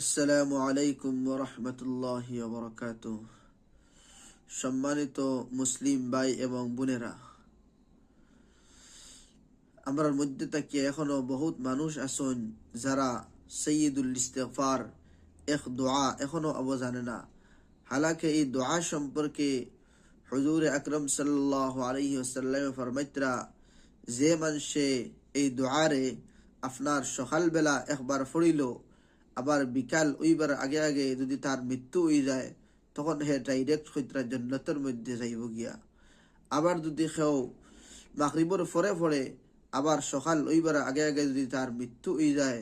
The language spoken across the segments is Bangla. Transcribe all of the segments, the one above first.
আসসালামু আলাইকুম ওয়া রাহমাতুল্লাহি ওয়া বারাকাতুহু। সম্মানিত মুসলিম ভাই এবং বোনেরা, আমরার মধ্যে থেকে এখনো বহুত মানুষ আছেন যারা সৈয়দুল ইস্তিগফার এক দোয়া এখনো জানে না। হালাকে এই দোয়া সম্পর্কে হুজুর আকরম সাল্লাল্লাহু আলাইহি ওয়াসাল্লাম ফরমাইতরা, যে মানুষে এই দোয়ারে আপনার সকালবেলা একবার পড়িল, আবার বিকাল ওইবার আগে আগে যদি তার মৃত্যু হয়ে যায়, তখন হে ডাইরেক্ট হইতরা জান্নাতের মধ্যে যাইব গিয়া। আবার যদি কেউ মাগরিবর ফরে ফরে আবার সকাল ওইবার আগে আগে যদি তার মৃত্যু হয়ে যায়,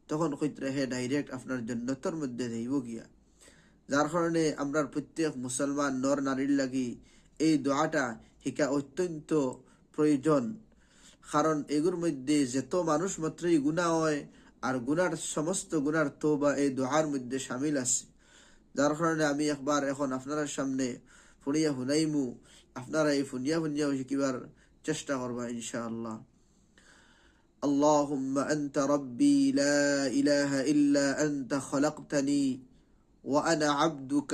তখন হইতরা হে ডাইরেক্ট আপনার জান্নাতের মধ্যে যাইব গিয়া। যার কারণে আমরা প্রত্যেক মুসলমান নর নারীর লাগি এই দোয়াটা শিকা অত্যন্ত প্রয়োজন। কারণ এগুর মধ্যে যত মানুষ মাত্রই গুনাহ হয়, আর গুনার সমস্ত গুনার তওবা এই দোয়ার মধ্যে শামিল আছে। যার কারণে আমি একবার এখন আপনার সামনে ফুনিয়া হুনাইমু, আপনারা এই ফুনিয়া ফুনিয়া শিকিবার চেষ্টা করবা ইনশাআল্লাহ। আল্লাহুম্মা আনতা রাব্বি লা ইলাহা ইল্লা আনতা খলাকতানি وأنا عبدك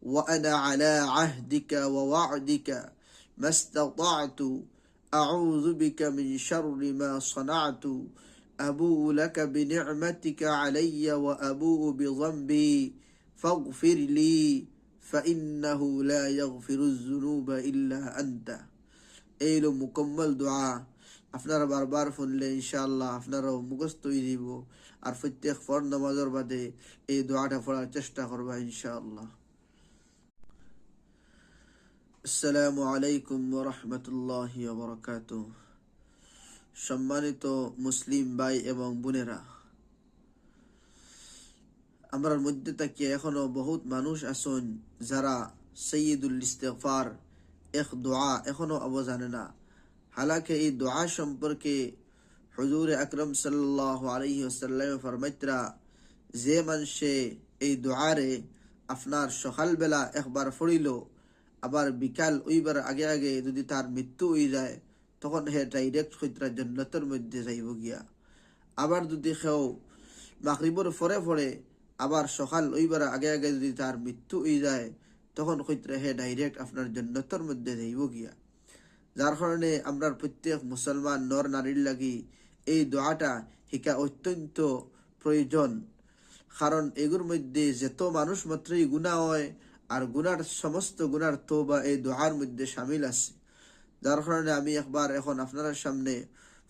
وأنا على عهدك ووعدك ما استطعت أعوذ بك من شر ما صنعت أبوء لك بنعمتك علي وأبوء بذنبي فاغفر لي فإنه لا يغفر الذنوب إلا أنت। এই মুকম্মল দোয়া আপনারা বারবার শুনলে ইনশাআল্লাহ আপনারাও মুখস্থ হয়ে দিব। আর প্রত্যেক ফরজ নামাজের বাদে এই দোয়াটা পড়ার চেষ্টা করবা ইনশাআল্লাহ। আসসালামু আলাইকুম ওয়া রাহমাতুল্লাহি ওয়া বারাকাতুহু। সম্মানিত মুসলিম ভাই এবং বোনেরা, আমরার মধ্যে থেকে এখনো বহুত মানুষ আছেন যারা সৈয়দুল ইস্তিগফার এক দোয়া এখনো জানে না। হালাকে এই দোয়া সম্পর্কে হুজুর আকরম সাল্লাল্লাহু আলাইহি ওয়াসাল্লাম ফরমাইতরা, যে মানুষে এই দোয়ারে আপনার সকালবেলা একবার পড়িল, আবার বিকাল ওইবার আগে আগে যদি তার মৃত্যু হয়ে যায়, তখন হে ডাইরেক্ট হইতরা জান্নাতের মধ্যে যাইব গিয়া। আবার যদি কেউ মাগরিবর ফরে ফরে আবার সকাল ওইবার আগে আগে যদি তার মৃত্যু হয়ে যায়, তখন হইতরা হে ডাইরেক্ট আপনার জান্নাতের মধ্যে যাইব গিয়া। যার কারণে আমরা প্রত্যেক মুসলমান নর নারীর লাগি এই দোয়াটা শিকা অত্যন্ত প্রয়োজন। কারণ এগুর মধ্যে যত মানুষ মাত্রই গুনাহ হয়, আর গুনার সমস্ত গুনার তওবা এই দোয়ার মধ্যে শামিল আছে। যার কারণে আমি একবার এখন আপনার সামনে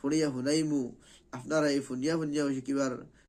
ফুনিয়া হুনাইমু, আপনারা এই ফুনিয়া ফুনিয়া শিকিবার